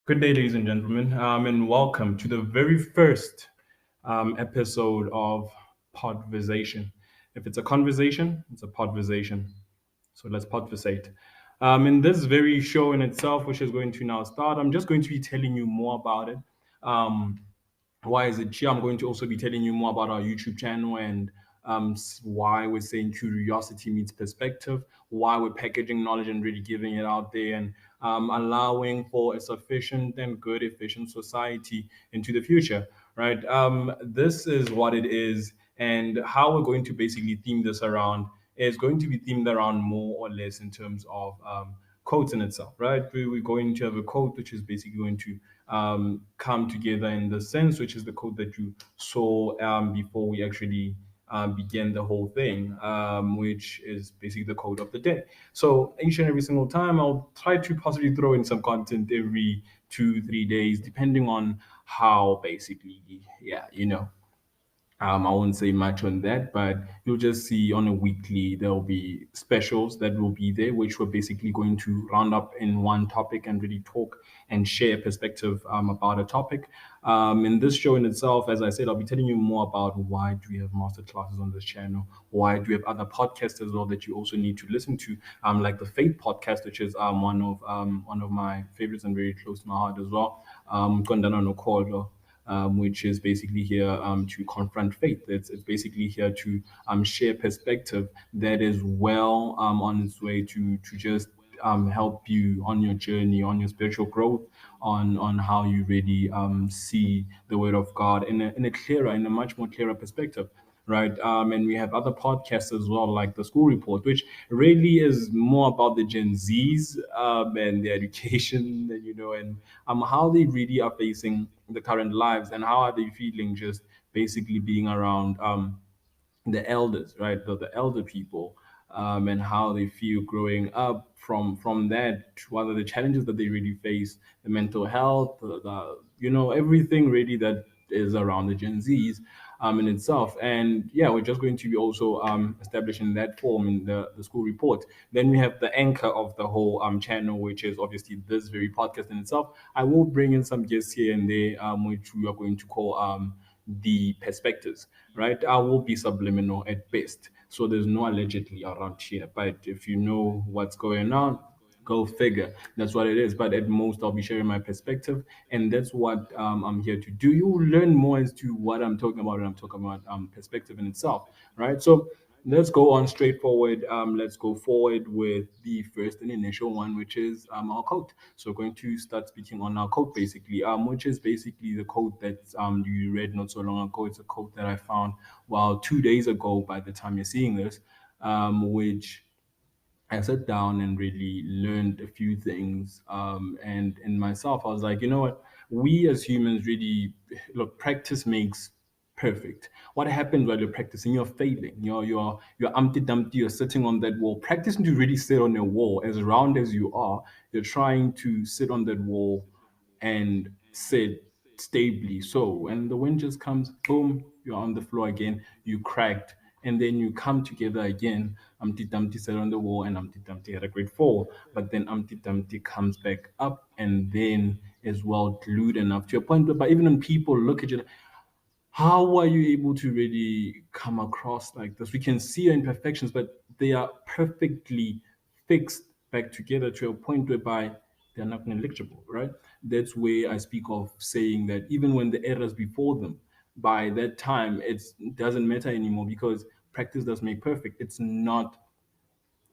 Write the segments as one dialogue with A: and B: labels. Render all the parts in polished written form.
A: Good day, ladies and gentlemen, and welcome to the very first episode of Podversation. If it's a conversation, it's a podversation. So let's podversate. In this very show in itself, which is going to now start, I'm just going to be telling you more about it. Um, why is it here? I'm going to also be telling you more about our YouTube channel and why we're saying curiosity meets perspective, why we're packaging knowledge and really giving it out there and allowing for a sufficient and good, efficient society into the future, right? This is what it is, and how we're going to basically theme this around is going to be themed around more or less in terms of quotes in itself, right? We're going to have a quote which is basically going to come together in the sense, which is the quote that you saw before we actually began the whole thing, which is basically the quote of the day. So each and every single time, I'll try to possibly throw in some content every 2, 3 days, depending on how basically, yeah, I won't say much on that, but you'll just see on a weekly there will be specials that will be there, which we're basically going to round up in one topic and really talk and share perspective about a topic. In this show in itself, as I said, I'll be telling you more about why do we have master classes on this channel, why do we have other podcasts as well that you also need to listen to, like the Faith podcast, which is one of my favorites and very close to my heart as well. Kondana Nokolo, which is basically here to confront faith. It's basically here to share perspective that is well on its way to just help you on your journey, on your spiritual growth, on how you really see the Word of God in a clearer, in a much more clearer perspective, right? And we have other podcasts as well, like the School Report, which really is more about the Gen Zs and their education, and how they really are facing the current lives and how are they feeling just basically being around the elders, right? The elder people, and how they feel growing up from that. What are the challenges that they really face? The mental health, everything really that is around the Gen Zs in itself. And yeah, we're just going to be also establishing that form in the school report. Then we have the anchor of the whole channel, which is obviously this very podcast in itself. I will bring in some guests here and there, which we are going to call the perspectives, right? I will be subliminal at best. So there's no allegedly around here. But if you know what's going on, go figure. That's what it is. But at most, I'll be sharing my perspective. And that's what I'm here to do. You will learn more as to what I'm talking about when I'm talking about perspective in itself, right? So let's go on straightforward. Let's go forward with the first and initial one, which is our code. So we're going to start speaking on our code basically, which is basically the code that you read not so long ago. It's a code that I found 2 days ago by the time you're seeing this, which I sat down and really learned a few things. And in myself, I was like, you know what? We as humans really look. Practice makes perfect. What happens while you're practicing? You're failing. You're Humpty Dumpty. You're sitting on that wall. Practicing to really sit on a wall as round as you are. You're trying to sit on that wall and sit stably. So when the wind just comes, boom, you're on the floor again. You cracked, and then you come together again. Humpty Dumpty sat on the wall, and Humpty Dumpty had a great fall. But then Humpty Dumpty comes back up, and then is well glued enough to a point where, but even when people look at you, how are you able to really come across like this? We can see your imperfections, but they are perfectly fixed back together to a point whereby they're not negligible, right? That's where I speak of saying that even when the errors before them, by that time, it doesn't matter anymore because practice does make perfect. It's not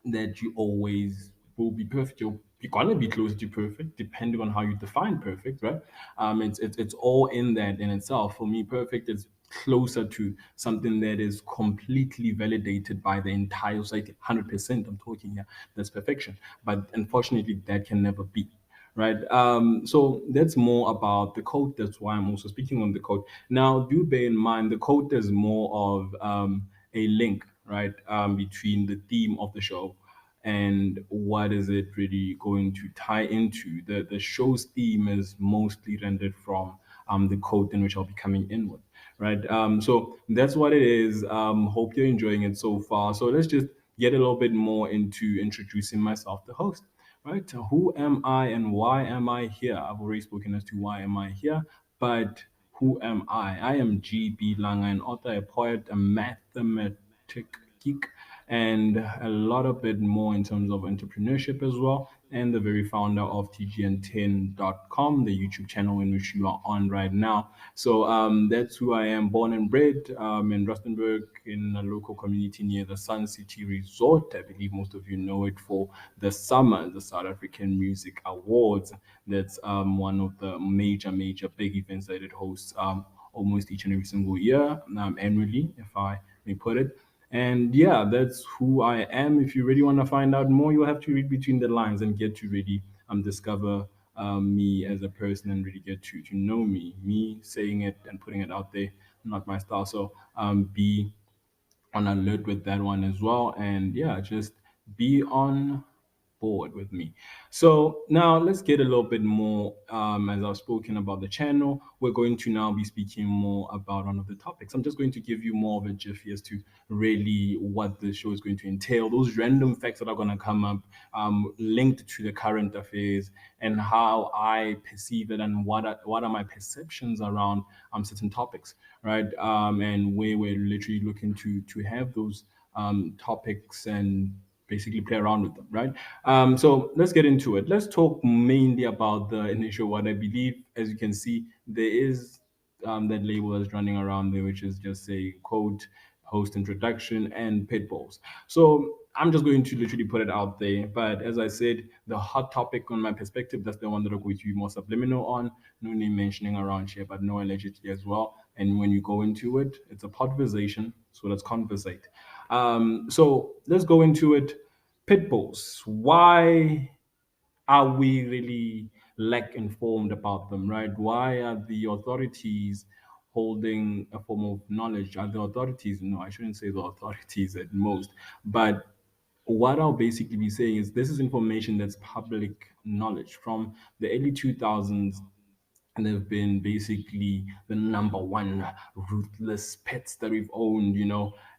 A: that you always will be perfect. You're gonna be closer to perfect, depending on how you define perfect, right? It's all in that in itself. For me, perfect is closer to something that is completely validated by the entire society, 100%. I'm talking here. That's perfection, but unfortunately, that can never be. Right. So that's more about the code. That's why I'm also speaking on the code. Now, do bear in mind the code is more of a link, right, between the theme of the show and what is it really going to tie into. The show's theme is mostly rendered from the code in which I'll be coming in with, right? So that's what it is. Hope you're enjoying it so far. So let's just get a little bit more into introducing myself, the host. right? Who am I and why am I here? I've already spoken as to why am I here, but who am I? I am GB Langa, an author, a poet, a mathematic geek, and a lot of bit more in terms of entrepreneurship as well. And the very founder of TGN10.com, the YouTube channel in which you are on right now. So that's who I am, born and bred in Rustenburg, in a local community near the Sun City Resort. I believe most of you know it for the summer, the South African Music Awards. That's one of the major big events that it hosts almost each and every single year, annually, if I may put it. And yeah, that's who I am. If you really want to find out more, you'll have to read between the lines and get to really discover me as a person and really get to know me. Me saying it and putting it out there, not my style. So be on alert with that one as well. And yeah, just be on board with me. So now let's get a little bit more. As I've spoken about the channel, we're going to now be speaking more about one of the topics. I'm just going to give you more of a jiffy as to really what the show is going to entail. Those random facts that are going to come up, linked to the current affairs and how I perceive it, and what are my perceptions around certain topics, right? And where we're literally looking to have those topics and basically play around with them, right? So let's get into it. Let's talk mainly about the initial one. I believe, as you can see, there is that label that's running around there, which is just a quote, host introduction, and Pitbulls. So I'm just going to literally put it out there. But as I said, the hot topic on my perspective, that's the one that I'm going to be more subliminal on. No name mentioning around here, but no allegedly as well. And when you go into it, it's a podversation. So let's conversate. So let's go into it. Pitbulls. Why are we really lack informed about them, right? Why are the authorities holding a form of knowledge? Are the authorities, no, I shouldn't say the authorities at most, but what I'll basically be saying is this is information that's public knowledge from the early 2000s, and they've been basically the number one ruthless pets that we've owned,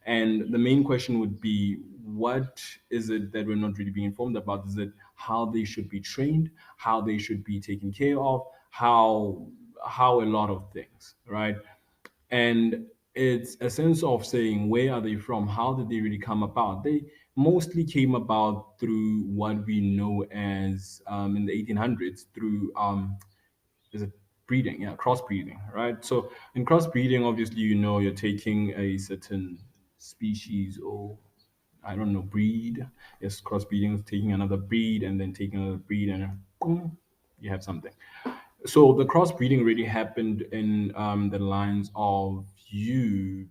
A: And the main question would be, what is it that we're not really being informed about? Is it how they should be trained, how they should be taken care of, how a lot of things, right? And it's a sense of saying, where are they from? How did they really come about? They mostly came about through what we know as, in the 1800s, through is it breeding? Yeah, crossbreeding, right? So in crossbreeding, obviously, you're taking a certain species, or I don't know, breed. Yes, crossbreeding is taking another breed and then taking another breed, and boom, you have something. So the crossbreeding really happened in the lines of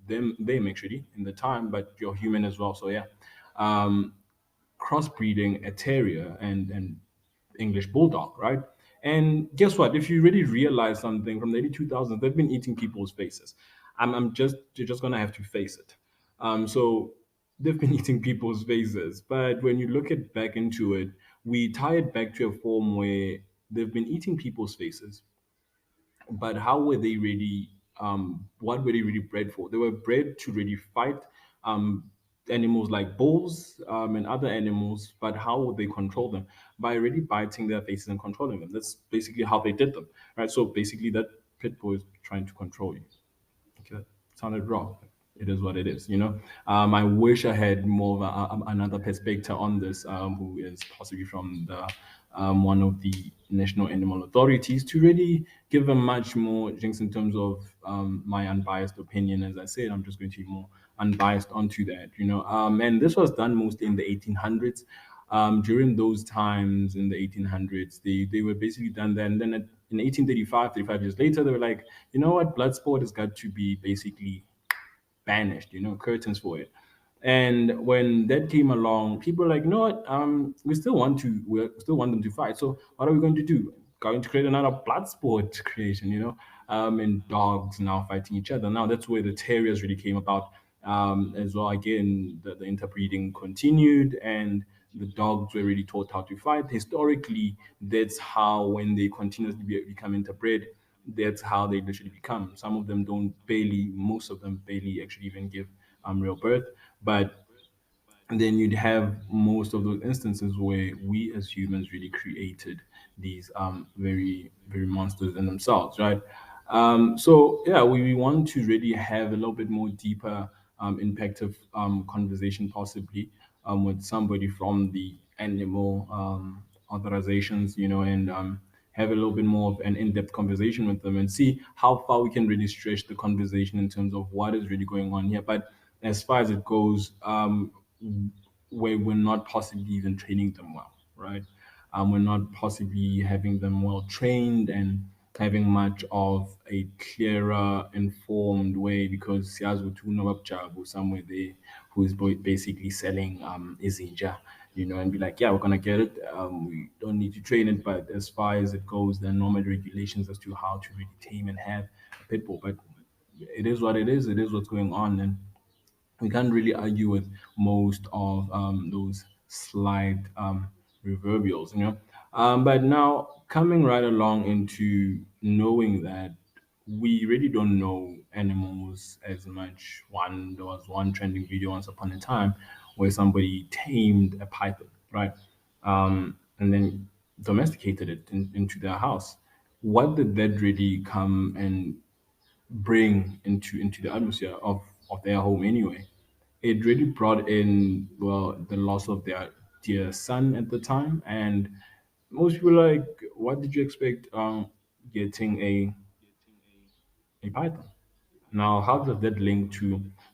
A: them actually in the time, but you're human as well. So yeah, um, crossbreeding a terrier and English bulldog, right? And guess what? If you really realize something from the early 2000s, they've been eating people's faces. You're just gonna have to face it. So they've been eating people's faces, but when you look at back into it, we tie it back to a form where they've been eating people's faces, but how were they really what were they really bred for? They were bred to really fight um animals like bulls and other animals, but how would they control them? By really biting their faces and controlling them. That's basically how they did them, right? So basically that pit bull is trying to control you. Okay, that sounded wrong. It is what it is. I wish I had more of another perspective on this, who is possibly from the one of the national animal authorities, to really give a much more jinx in terms of my unbiased opinion. As I said, I'm just going to be more unbiased onto that. And this was done mostly in the 1800s. During those times in the 1800s, they were basically done that. And then in 1835, 35 years later, they were like, you know what, blood sport has got to be basically banished, curtains for it. And when that came along, people were like, you know what, we still want them to fight. So what are we going to do? Going to create another blood sport creation, and dogs now fighting each other. Now that's where the terriers really came about, as well. Again, the interbreeding continued, and the dogs were really taught how to fight. Historically, that's how, when they continuously become interbred, that's how they literally become. Some of them don't barely, most of them barely actually even give real birth. But and then you'd have most of those instances where we as humans really created these very monsters in themselves, right? So yeah, we want to really have a little bit more deeper impactful conversation, possibly with somebody from the animal authorizations, and have a little bit more of an in-depth conversation with them and see how far we can really stretch the conversation in terms of what is really going on here. But as far as it goes, where we're not possibly even training them well, right? We're not possibly having them well trained and having much of a clearer, informed way, because siyazi ukuthi unobabujabu somewhere there who's basically selling izinja, and be like, yeah, we're gonna get it. We don't need to train it, but as far as it goes, there are normal regulations as to how to really tame and have a pit bull. But it is what it is. It is what's going on, and we can't really argue with most of those slight reverbals, But now coming right along into knowing that we really don't know animals as much. There was one trending video once upon a time where somebody tamed a python, right? And then domesticated it into their house. What did that really come and bring into the atmosphere of their home anyway? It really brought in, well, the loss of their dear son at the time, and most people are like, what did you expect getting a python? Now, how does that link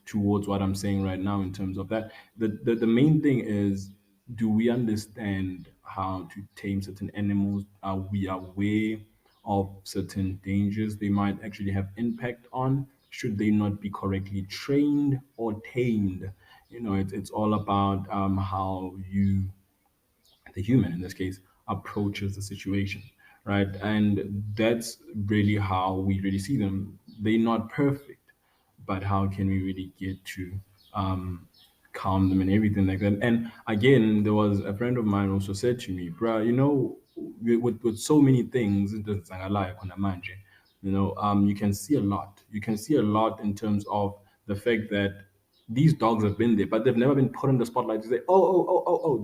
A: towards what I'm saying right now in terms of that? The main thing is, do we understand how to tame certain animals? Are we aware of certain dangers they might actually have impact on? Should they not be correctly trained or tamed? It's all about how you, the human in this case, approaches the situation, right? And that's really how we really see them. They're not perfect, but how can we really get to um, calm them and everything like that? And again, there was a friend of mine also said to me, bruh, with so many things, it doesn't sound like on a manje, you can see a lot. You can see a lot in terms of the fact that these dogs have been there, but they've never been put in the spotlight to say,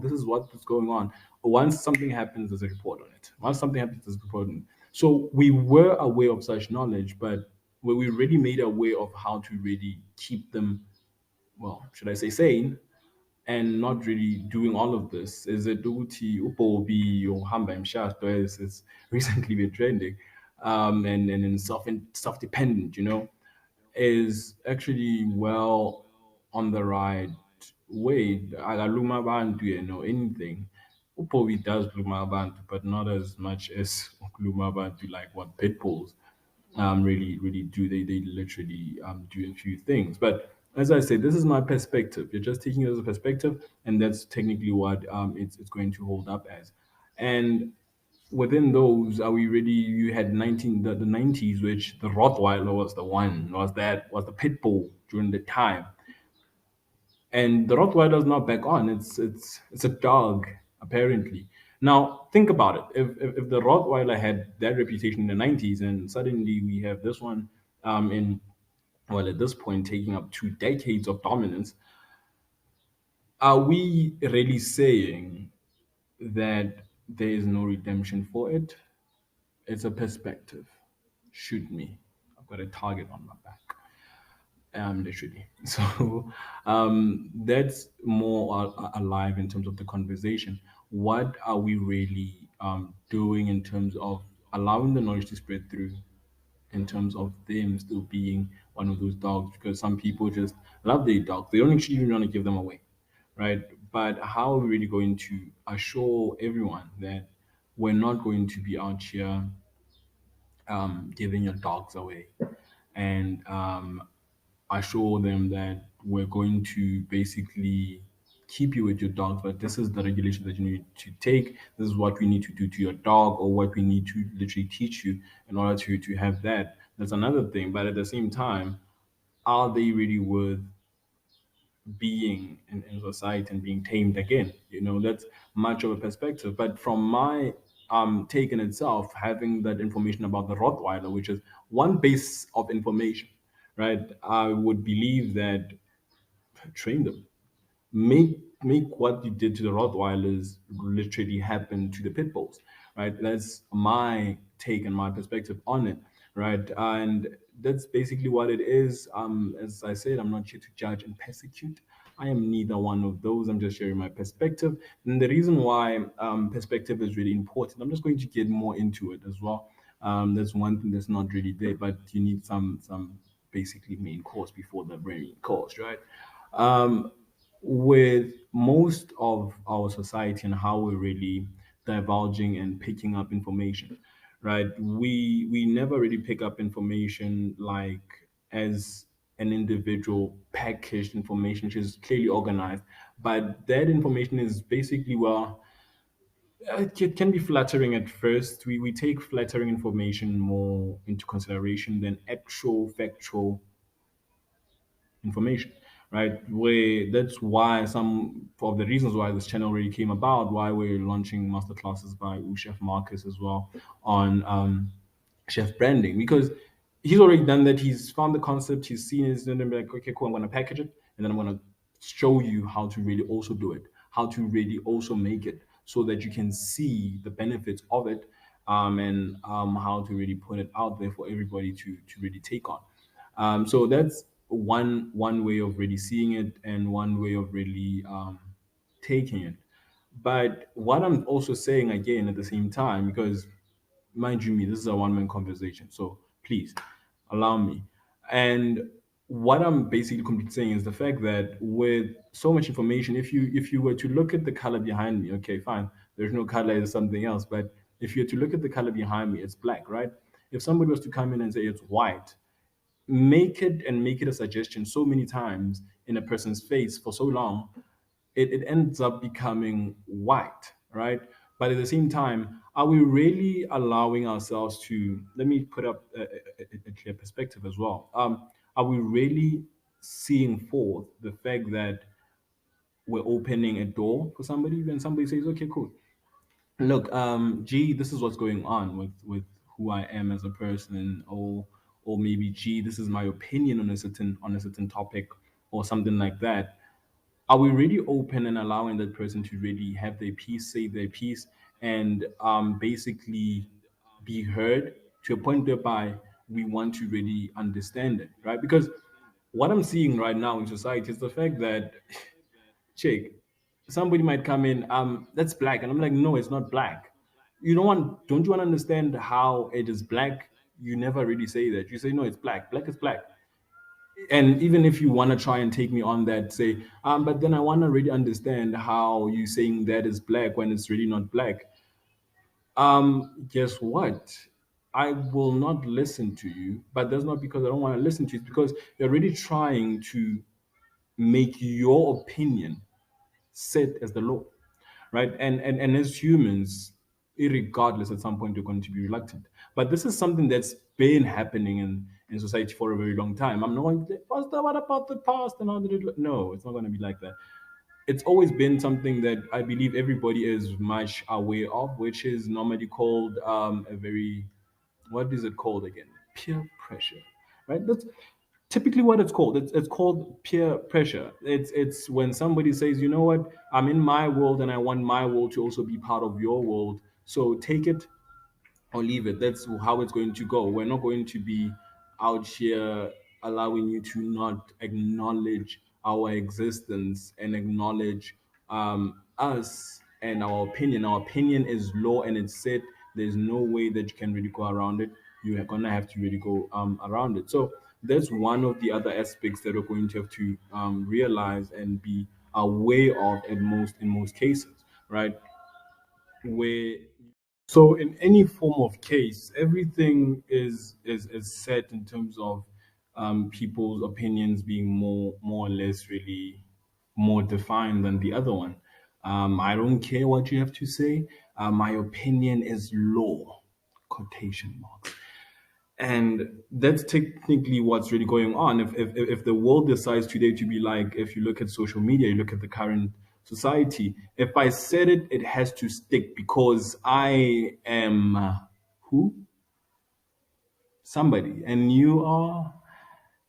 A: this is what's going on. Once something happens, there's a report on it. Once something happens, there's a report on it. So we were aware of such knowledge, but we really made aware of how to really keep them, well, should I say sane, and not really doing all of this. Is it Uti, Upobi, or Hamba Mshasto, as it's recently been trending, and self-dependent, is actually well on the right way. Akaluma abantu, anything. Upobi does luma abantu, but not as much as luma abantu, like what Pitbulls really do. They literally do a few things. But as I said, this is my perspective. You're just taking it as a perspective, and that's technically what it's going to hold up as. And within those, are we ready? You had the 90s, which the Rottweiler was the one, was the pit bull during the time. And the Rottweiler's not back on. It's a dog, apparently. Now think about it. If the Rottweiler had that reputation in the 90s, and suddenly we have this one in, well, at this point taking up 2 decades of dominance, are we really saying that there is no redemption for it? It's a perspective. Shoot me. I've got a target on my back. Literally. So that's more alive in terms of the conversation. What are we really doing in terms of allowing the knowledge to spread through, in terms of them still being one of those dogs? Because some people just love their dogs. They don't actually even want to give them away, right? But how are we really going to assure everyone that we're not going to be out here giving your dogs away, and assure them that we're going to basically keep you with your dogs, but this is the regulation that you need to take. This is what we need to do to your dog, or what we need to literally teach you in order to have that. That's another thing. But at the same time, are they really worth being in society and being tamed again? That's much of a perspective. But from my take in itself, having that information about the Rottweiler, which is one base of information, right? I would believe that train them. make what you did to the Rottweilers literally happen to the Pitbulls, right? That's my take and my perspective on it, right? And that's basically what it is. As I said, I'm not here to judge and persecute. I am neither one of those. I'm just sharing my perspective. And the reason why perspective is really important, I'm just going to get more into it as well. That's one thing that's not really there, but you need some basically main course before the main course, right? Um, with most of our society and how we're really divulging and picking up information, right? We never really pick up information like as an individual packaged information which is clearly organized, but that information is basically, well, it can be flattering at first. We take flattering information more into consideration than actual factual information, right? Where that's why some of the reasons why this channel really came about, why we're launching masterclasses by Chef Marcus as well on chef branding, because he's already done that. He's found the concept, he's seen it, and then be like, okay, cool, I'm gonna package it, and then I'm gonna show you how to really also do it, how to really also make it so that you can see the benefits of it, and how to really put it out there for everybody to really take on. So that's one way of really seeing it and one way of really taking it. But what I'm also saying again at the same time, because mind you, me, this is a one-man conversation, so please allow me. And what I'm basically completely saying is the fact that with so much information, if you were to look at the color behind me, okay, fine, there's no color, it's something else. But if you were to look at the color behind me, it's black, right? If somebody was to come in and say it's white, make it a suggestion so many times in a person's face for so long, it ends up becoming white, right? But at the same time, are we really allowing ourselves to, let me put up a clear perspective as well. Are we really seeing forth the fact that we're opening a door for somebody when somebody says, okay, cool, look, G, this is what's going on with who I am as a person, or maybe G, this is my opinion on a certain topic or something like that. Are we really open and allowing that person to really have their piece, say their piece, and basically be heard to a point whereby we want to really understand it, right? Because what I'm seeing right now in society is the fact that, check, somebody might come in, that's black, and I'm like, no, it's not black. Don't you want to understand how it is black? You never really say that. You say, no, it's black. Black is black. And even if you want to try and take me on that, say, but then I want to really understand how you saying that is black when it's really not black. Guess what? I will not listen to you, but that's not because I don't want to listen to you. It's because you're really trying to make your opinion set as the law, right? And as humans, irregardless, at some point you're going to be reluctant. But this is something that's been happening in society for a very long time. I'm not going to say, what about the past and how did it look? No, it's not going to be like that. It's always been something that I believe everybody is much aware of, which is normally called a very, what is it called again? Peer pressure, right? That's typically what it's called. It's called peer pressure. It's when somebody says, you know what, I'm in my world and I want my world to also be part of your world. So take it or leave it. That's how it's going to go. We're not going to be out here allowing you to not acknowledge our existence and acknowledge us and our opinion. Our opinion is law and it's set. There's no way that you can really go around it. You're gonna have to really go around it. So that's one of the other aspects that we're going to have to realize and be aware of in most cases, right? Where so in any form of case, everything is set in terms of people's opinions being more or less really more defined than the other one. I don't care what you have to say. My opinion is law. Quotation marks. And that's technically what's really going on. If the world decides today to be like, if you look at social media, you look at the current society, if I said it, it has to stick because I am who? Somebody. And you are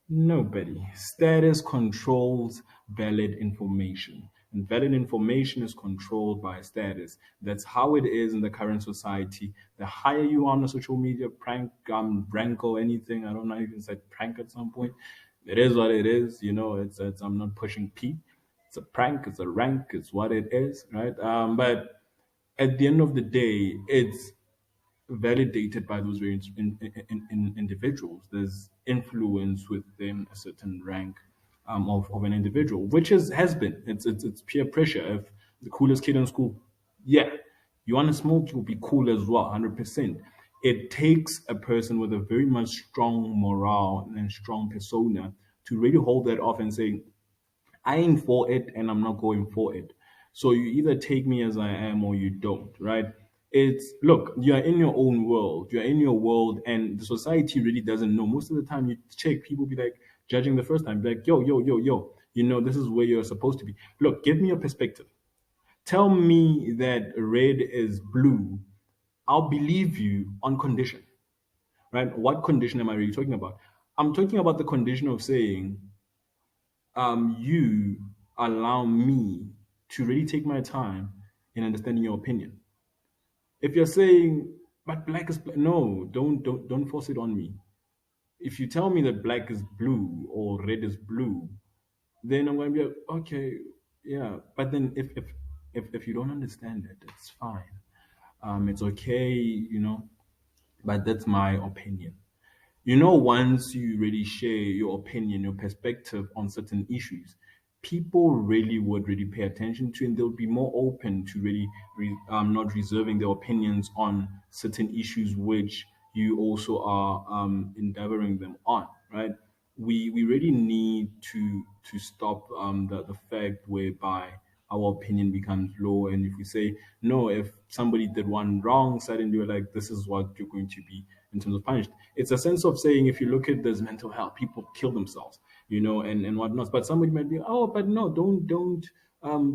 A: nobody. Status controls valid information. And valid information is controlled by status. That's how it is in the current society. The higher you are on a social media prank, rank or anything, I don't know, I even said prank at some point. It is what it is. It's I'm not pushing P. It's a prank. It's a rank. It's what it is, right? But at the end of the day, it's validated by those very individuals. There's influence within a certain rank of an individual, which has been. It's peer pressure. If the coolest kid in school, yeah, you want to smoke, you'll be cool as well, 100%. It takes a person with a very much strong morale and strong persona to really hold that off and say, I ain't for it and I'm not going for it. So you either take me as I am or you don't, right? It's look, you're in your own world. You're in your world and the society really doesn't know. Most of the time you check, people be like judging the first time, be like, yo, yo, yo, yo, this is where you're supposed to be. Look, give me your perspective. Tell me that red is blue. I'll believe you on condition, right? What condition am I really talking about? I'm talking about the condition of saying, you allow me to really take my time in understanding your opinion. If you're saying, but black is black, no, don't force it on me. If you tell me that black is blue or red is blue, then I'm going to be like, okay, yeah. But then if you don't understand it, it's fine. It's okay, but that's my opinion. Once you really share your opinion, your perspective on certain issues, people really would really pay attention to, and they'll be more open to really not reserving their opinions on certain issues which you also are endeavoring them on, right? We really need to stop the fact whereby our opinion becomes low, and if we say no, if somebody did one wrong, suddenly we're like, this is what you're going to be in terms of punished. It's a sense of saying, if you look at this mental health, people kill themselves, and whatnot. But somebody might be, oh, but no, don't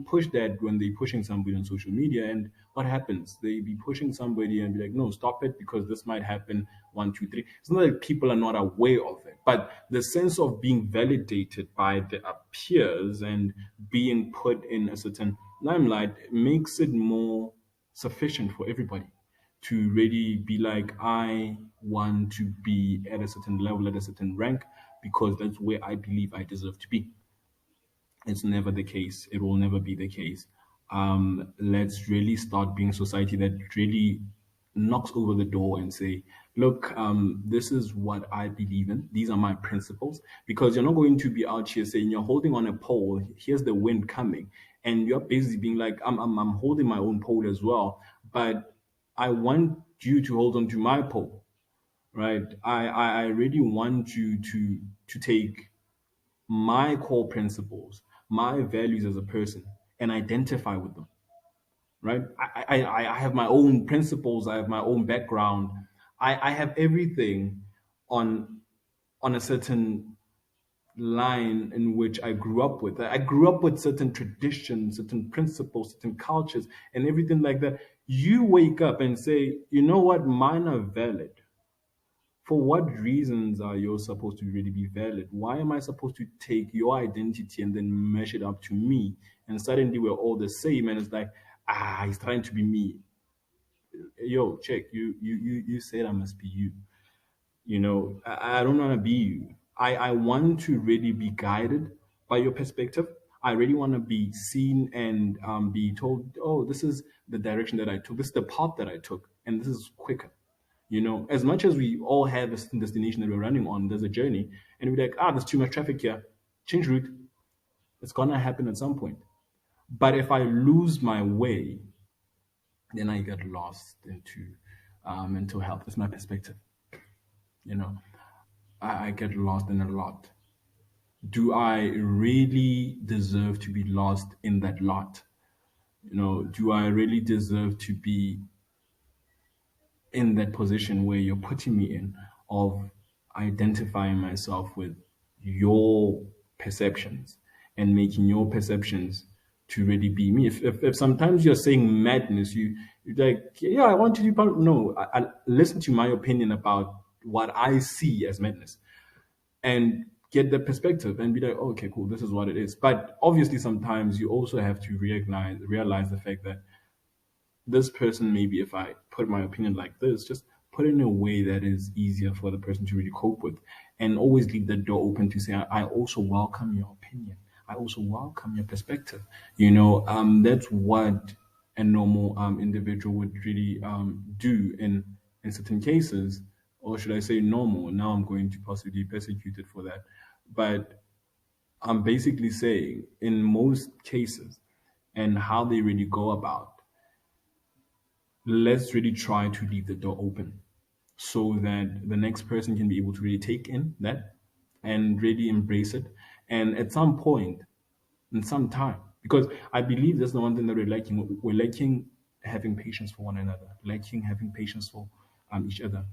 A: push that when they're pushing somebody on social media. And what happens? They be pushing somebody and be like, no, stop it because this might happen. 1, 2, 3. It's not that people are not aware of it, but the sense of being validated by their peers and being put in a certain limelight makes it more sufficient for everybody to really be like, I want to be at a certain level, at a certain rank, because that's where I believe I deserve to be. It's never the case. It will never be the case. Let's really start being a society that really knocks over the door and say, look, this is what I believe in. These are my principles. Because you're not going to be out here saying you're holding on a pole, here's the wind coming, and you're basically being like, I'm holding my own pole as well, but I want you to hold on to my pole, right? I really want you to take my core principles, my values as a person, and identify with them, right? I have my own principles. I have my own background. I have everything on a certain line in which I grew up with. I grew up with certain traditions, certain principles, certain cultures, and everything like that. You wake up and say, you know what, mine are valid. For what reasons are yours supposed to really be valid? Why am I supposed to take your identity and then mesh it up to me? And suddenly we're all the same, and it's like, he's trying to be me. Yo, check, you said I must be you. I don't want to be you. I want to really be guided by your perspective. I really want to be seen and be told, oh, this is the direction that I took. This is the path that I took. And this is quicker. As much as we all have a certain destination that we're running on, there's a journey. And we're like, there's too much traffic here. Change route. It's going to happen at some point. But if I lose my way, then I get lost into mental health. That's my perspective. I get lost in a lot. Do I really deserve to be lost in that lot? Do I really deserve to be in that position where you're putting me in, of identifying myself with your perceptions and making your perceptions to really be me? If sometimes you're saying madness, you're like, yeah, I want to do, no, I listen to my opinion about what I see as madness. And get the perspective and be like, oh, okay, cool, this is what it is. But obviously, sometimes you also have to realize the fact that this person, maybe if I put my opinion like this, just put it in a way that is easier for the person to really cope with, and always leave the door open to say, I also welcome your opinion. I also welcome your perspective. That's what a normal individual would really do in certain cases, or should I say normal? Now I'm going to possibly be persecuted for that, but I'm basically saying in most cases and how they really go about, let's really try to leave the door open so that the next person can be able to really take in that and really embrace it. And at some point, in some time, because I believe that's the one thing that we're lacking. We're lacking having patience for one another, lacking having patience for each other.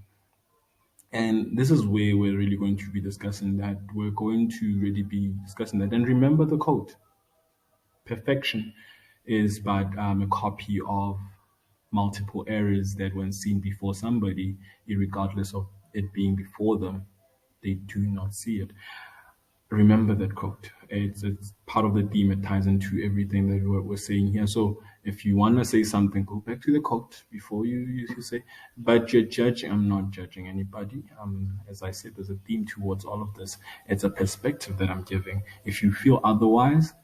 A: And this is where we're really going to be discussing that. We're going to really be discussing that. And remember the quote: perfection is but a copy of multiple errors that, when seen before somebody, regardless of it being before them, they do not see it. Remember that quote. It's part of the theme. It ties into everything that we're saying here. So if you want to say something, go back to the quote before you say. But you're judging. I'm not judging anybody. As I said, there's a theme towards all of this. It's a perspective that I'm giving. If you feel otherwise,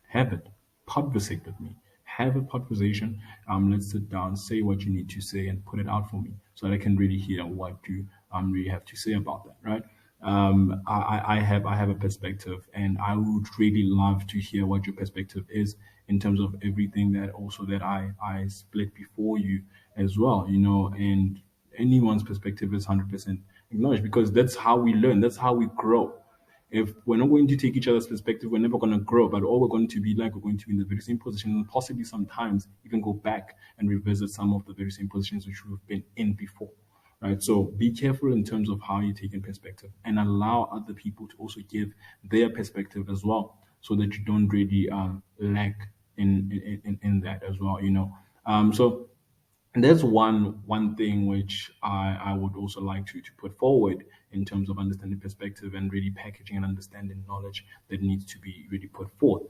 A: have it. Podversate with me. Have a podversation. Let's sit down, say what you need to say, and put it out for me so that I can really hear what you really have to say about that, right? I have a perspective, and I would really love to hear what your perspective is in terms of everything that also that I split before you as well, and anyone's perspective is 100% acknowledged, because that's how we learn, that's how we grow. If we're not going to take each other's perspective, we're never going to grow. But all we're going to be like, we're going to be in the very same position, and possibly sometimes even go back and revisit some of the very same positions which we've been in before. Right. So be careful in terms of how you take in perspective, and allow other people to also give their perspective as well, so that you don't really lack in that as well. So and that's one thing which I would also like to put forward in terms of understanding perspective and really packaging and understanding knowledge that needs to be really put forth.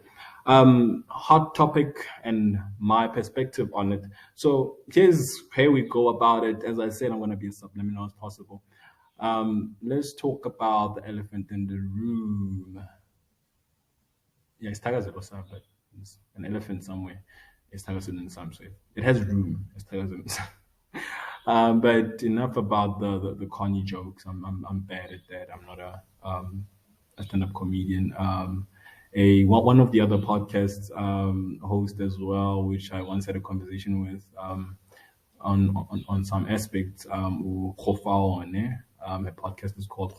A: Hot topic and my perspective on it. So here we go about it. As I said, I'm going to be as subliminal as possible. Let's talk about the elephant in the room. Yeah, it's Tagazet or something, but it's an elephant somewhere. It's Tagazet in some way. It has room. It's Tagazet. But enough about the corny jokes. I'm bad at that. I'm not a stand-up comedian. One of the other podcasts host as well, which I once had a conversation with on some aspects. A podcast is called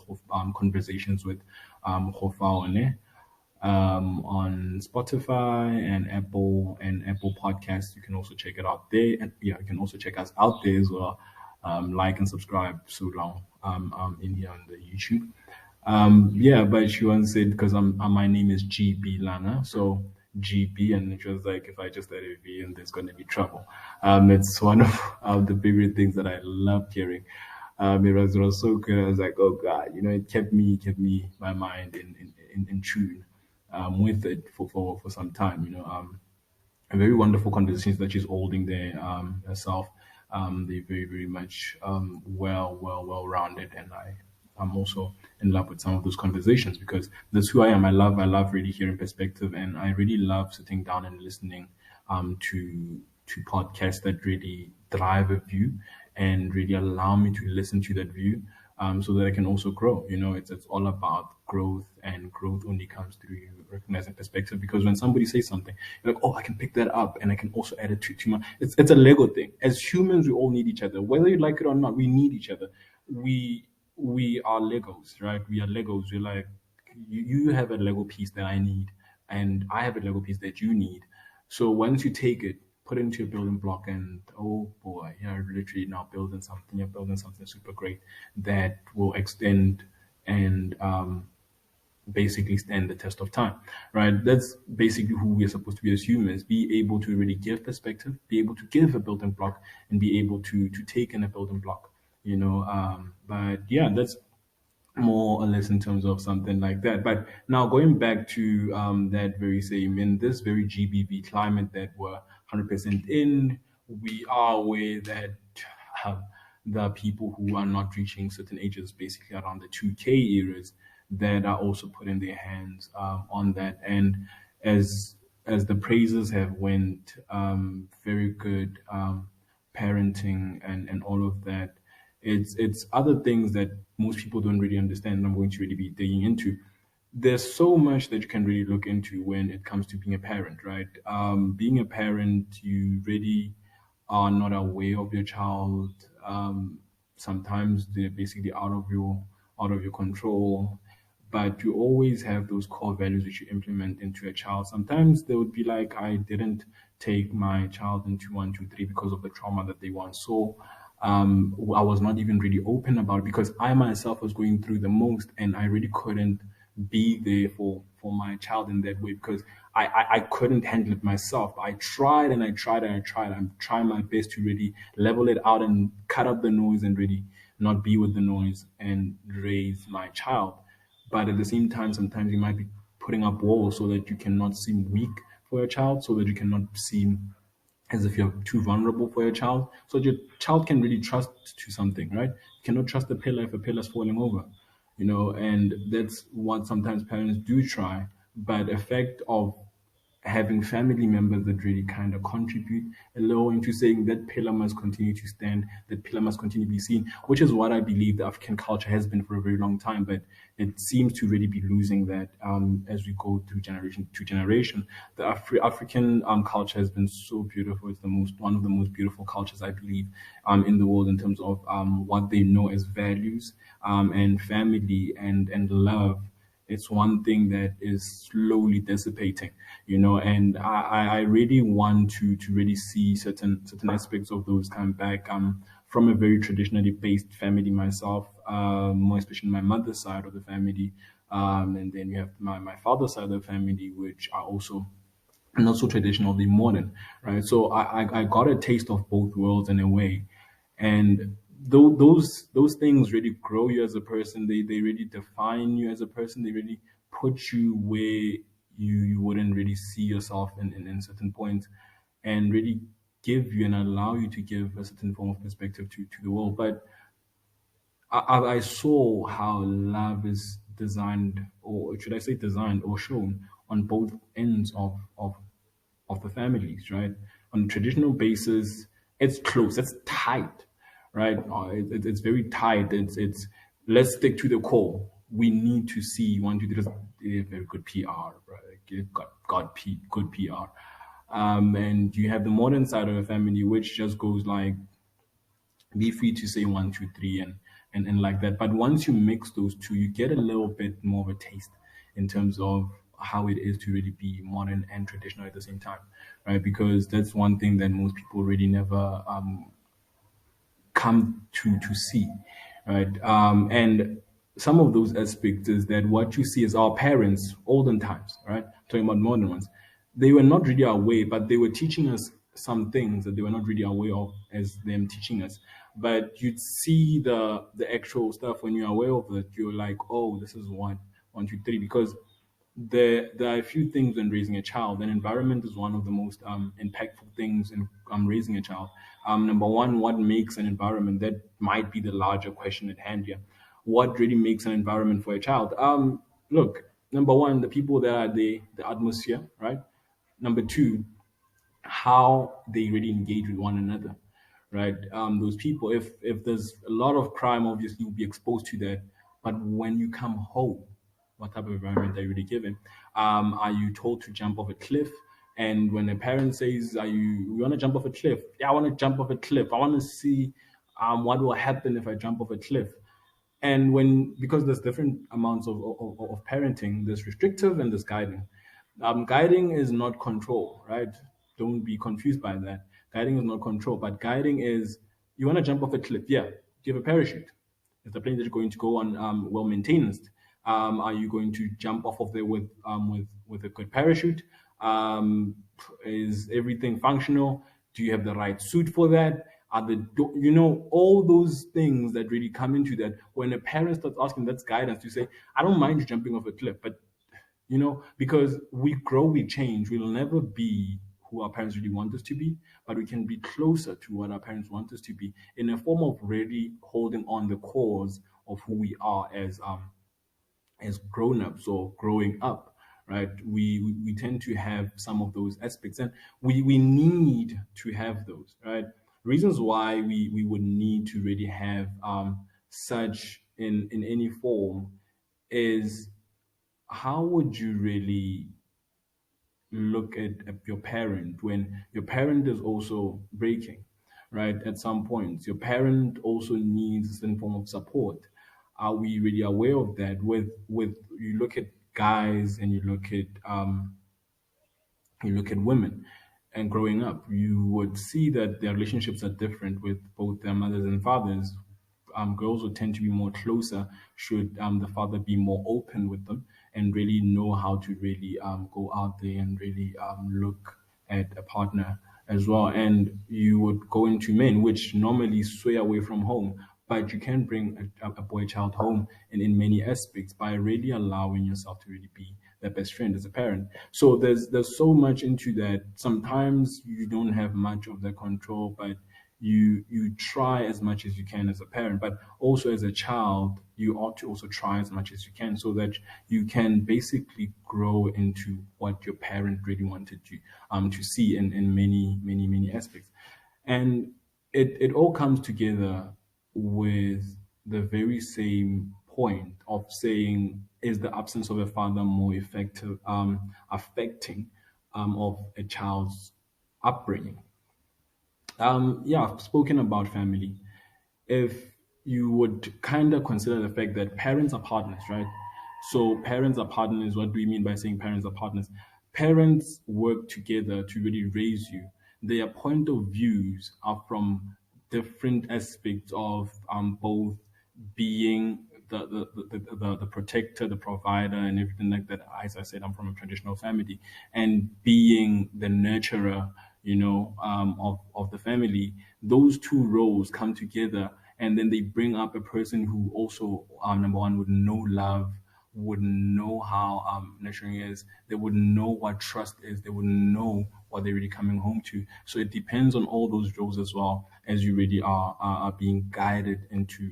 A: Conversations with Khofao on Spotify and Apple Podcasts. You can also check it out there, and yeah, you can also check us out there as well. Like and subscribe so long in here on the YouTube. But she once said, because my name is GB Lana, so GB, and she was like, if I just add a V, and there's going to be trouble. It's one of the favorite things that I loved hearing. It was so good. I was like, oh God, it kept my mind in tune with it for some time. A very wonderful conversations that she's holding there herself. They're very, very much well rounded, and I'm also in love with some of those conversations, because that's who I am. I love really hearing perspective, and I really love sitting down and listening to podcasts that really drive a view and really allow me to listen to that view, so that I can also grow. It's all about growth, and growth only comes through you recognizing perspective. Because when somebody says something, you're like, oh, I can pick that up and I can also add it to my. It's a Lego thing. As humans, we all need each other, whether you like it or not. We need each other. We are Legos, right? We are Legos. We're like, you have a Lego piece that I need, and I have a Lego piece that you need. So once you take it, put it into your building block, and oh boy, you're literally now building something. You're building something super great that will extend and basically stand the test of time, right? That's basically who we're supposed to be as humans. Be able to really give perspective, be able to give a building block, and be able to take in a building block. But yeah, that's more or less in terms of something like that. But now going back to that very same, in this very GBV climate that we're 100% in, we are aware that uh, the people who are not reaching certain ages, basically around the 2K eras, that are also putting their hands on that. And as as the praises have went, very good parenting and all of that, it's other things that most people don't really understand, and I'm going to really be digging into. There's so much that you can really look into when it comes to being a parent, right? Being a parent, you really are not aware of your child. Sometimes they're basically out of your control, but you always have those core values which you implement into a child. Sometimes they would be like, I didn't take my child into 1, 2, 3 because of the trauma that they once saw. I was not even really open about it because I myself was going through the most, and I really couldn't be there for my child in that way because I couldn't handle it myself. I tried and I tried and I tried. I'm trying my best to really level it out and cut up the noise and really not be with the noise and raise my child. But at the same time, sometimes you might be putting up walls so that you cannot seem weak for your child, so that you cannot seem as if you're too vulnerable for your child. So your child can really trust to something, right? You cannot trust a pillar if a pillar's falling over, and that's what sometimes parents do try. But effect of having family members that really kind of contribute a little into saying that pillar must continue to stand, that pillar must continue to be seen, which is what I believe the African culture has been for a very long time. But it seems to really be losing that as we go through generation to generation. The African culture has been so beautiful. It's the most one of the most beautiful cultures, I believe, in the world in terms of what they know as values and family and love. It's one thing that is slowly dissipating, and I really want to really see certain aspects of those come back. From a very traditionally based family myself, more especially my mother's side of the family, and then you have my father's side of the family, which are also not so traditionally modern, right? So I got a taste of both worlds in a way, and those things really grow you as a person. They really define you as a person. They really put you where you wouldn't really see yourself in certain points, and really give you and allow you to give a certain form of perspective to the world. But I saw how love is designed, or should I say designed or shown on both ends of the families, right? On a traditional basis, it's close, it's tight, right? It's very tight. It's let's stick to the core. We need to see 1, 2, 3. Very good PR, right? Good PR. And you have the modern side of the family, which just goes like, be free to say 1, 2, 3, and like that. But once you mix those two, you get a little bit more of a taste in terms of how it is to really be modern and traditional at the same time, right? Because that's one thing that most people really never come to see, right? And some of those aspects is that what you see as our parents, olden times, right? Talking about modern ones, they were not really aware, but they were teaching us some things that they were not really aware of as them teaching us. But you'd see the actual stuff when you're aware of it, you're like, oh, this is 1, 2, 3, because there are a few things when raising a child, and environment is one of the most impactful things in raising a child. Number one, what makes an environment? That might be the larger question at hand here. What really makes an environment for a child? Look, number one, the people that are the atmosphere, right? Number two, how they really engage with one another, right? Those people, if there's a lot of crime, obviously you'll be exposed to that. But when you come home, what type of environment are you really given? Are you told to jump off a cliff? And when a parent says, "Are you want to jump off a cliff?" Yeah, I want to jump off a cliff. I want to see what will happen if I jump off a cliff. And when because there's different amounts of parenting, there's restrictive and there's guiding. Guiding is not control, right? Don't be confused by that. Guiding is not control, but guiding is you want to jump off a cliff. Yeah, do you have a parachute? Is the plane that you're going to go on well maintained? Are you going to jump off of there with a good parachute? Is everything functional? Do you have the right suit for that? Are you know, all those things that really come into that when a parent starts asking, that's guidance to say, I don't mind you jumping off a cliff, but you know, because we grow, we change. We'll never be who our parents really want us to be, but we can be closer to what our parents want us to be in a form of really holding on the cause of who we are as grown-ups or growing up, right? We tend to have some of those aspects, and we need to have those, right? Reasons why we would need to really have such in any form is, how would you really look at your parent when your parent is also breaking, right? At some points, your parent also needs some form of support. Are we really aware of that? With you look at guys and you look at women, and growing up, you would see that their relationships are different with both their mothers and fathers. Girls would tend to be more closer should the father be more open with them and really know how to really go out there and really look at a partner as well. And you would go into men, which normally sway away from home, but you can bring a boy child home in many aspects by really allowing yourself to really be their best friend as a parent. So there's so much into that. Sometimes you don't have much of the control, but you try as much as you can as a parent, but also as a child, you ought to also try as much as you can so that you can basically grow into what your parent really wanted you to see in many aspects. And it all comes together with the very same point of saying, is the absence of a father more effective affecting of a child's upbringing? Yeah, I've spoken about family. If you would kind of consider the fact that parents are partners, right? So parents are partners. What do we mean by saying parents are partners? Parents work together to really raise you. Their point of views are from different aspects of both being the protector, the provider, and everything like that. As I said, I'm from a traditional family, and being the nurturer, you know, of the family. Those two roles come together, and then they bring up a person who also, number one, would know love, would know how nurturing is. They would know what trust is. They would know what they're really coming home to. So it depends on all those roles as well, as you really are being guided into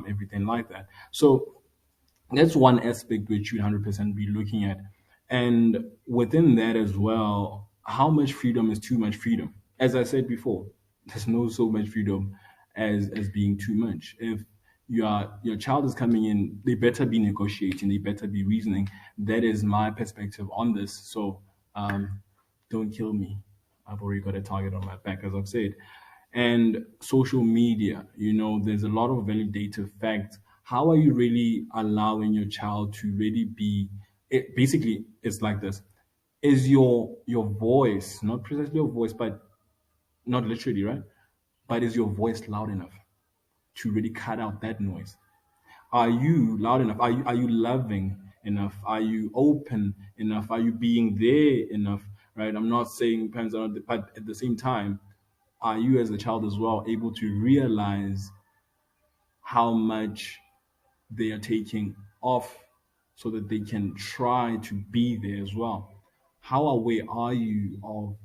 A: everything like that. So that's one aspect which you 100% be looking at. And within that as well, how much freedom is too much freedom? As I said before, there's no so much freedom as being too much. If your child is coming in, they better be negotiating, they better be reasoning. That is my perspective on this. So don't kill me. I've already got a target on my back, as I've said. And social media, you know, there's a lot of validated facts. How are you really allowing your child to really be it? Basically, it's like this. Is your voice, not precisely your voice, but not literally, right? But is your voice loud enough to really cut out that noise? Are you loud enough? Are you loving enough? Are you open enough? Are you being there enough? Right? I'm not saying parents are not, but at the same time, are you as a child as well able to realize how much they are taking off so that they can try to be there as well? How aware are you of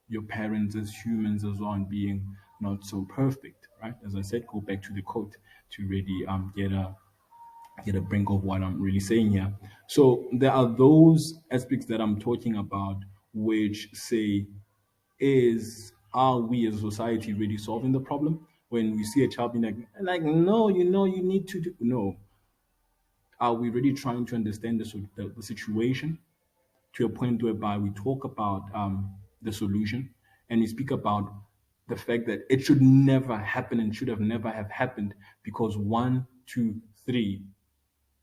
A: your parents as humans as well and being not so perfect, right? As I said, go back to the quote to really get a brink of what I'm really saying here. So there are those aspects that I'm talking about which say, are we as a society really solving the problem? When we see a child being like no, you know, you need to do no. Are we really trying to understand the situation to a point whereby we talk about the solution and we speak about the fact that it should never happen and should have never have happened because one, two, three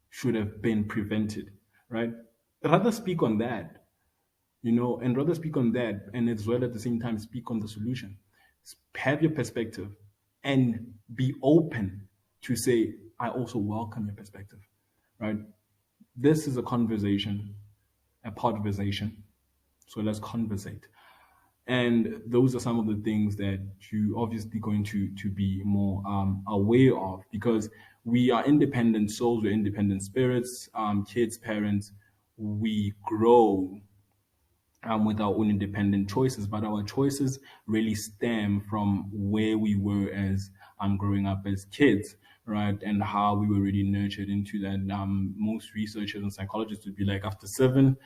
A: should have been prevented, right? Rather speak on that, you know, and rather speak on that and as well at the same time speak on the solution. Have your perspective and be open to say, I also welcome your perspective, right? This is a conversation, a podversation. So let's conversate. And those are some of the things that you obviously going to be more aware of, because we are independent souls, we're independent spirits, kids, parents. We grow with our own independent choices, but our choices really stem from where we were as growing up as kids, right? And how we were really nurtured into that. Most researchers and psychologists would be like, after 7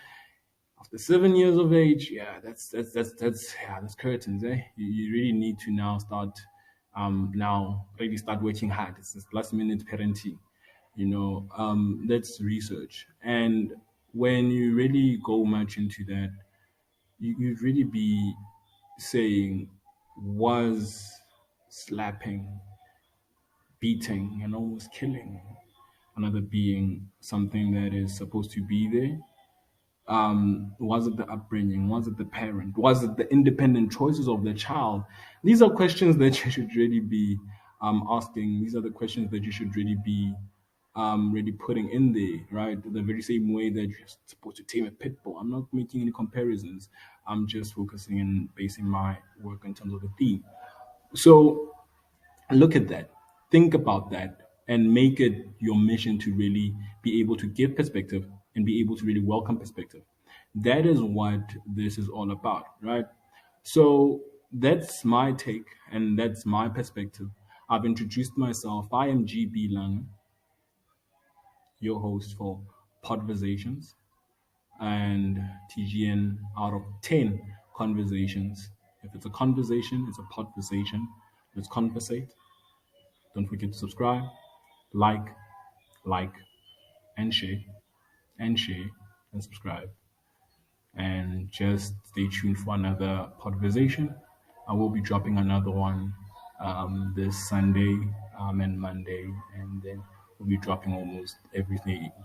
A: years of age, yeah, that's curtains, eh? You really need to now really start working hard. It's this last minute parenting, that's research. And when you really go much into that, you'd really be saying, was slapping, beating, and almost killing another being something that is supposed to be there? Was it the upbringing? Was it the parent? Was it the independent choices of the child? These are questions that you should really be asking. These are the questions that you should really be really putting in there, right? The very same way that you're supposed to tame a pit bull. I'm not making any comparisons. I'm just focusing and basing my work in terms of the theme. So look at that, think about that, and make it your mission to really be able to give perspective and be able to really welcome perspective. That is what this is all about, right? So that's my take and that's my perspective. I've introduced myself. I am GB Lang, your host for Podversations, and TGN out of 10 conversations. If it's a conversation, it's a podversation. Let's conversate. Don't forget to subscribe, like, like, and share, and subscribe. And just stay tuned for another podversation. I will be dropping another one this Sunday and Monday, and then we'll be dropping almost every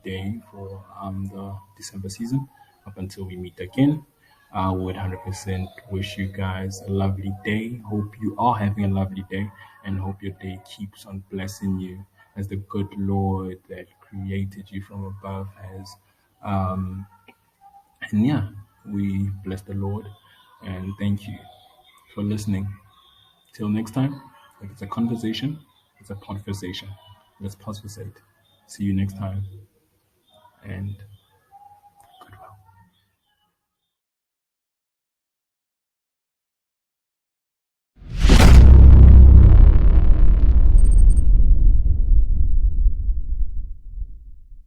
A: day for the December season up until we meet again. I would 100% wish you guys a lovely day. Hope you are having a lovely day, and hope your day keeps on blessing you as the good Lord that created you from above has. And yeah, we bless the Lord and thank you for listening. Till next time, if it's a conversation, it's a podversation. Let's podversate. See you next time. And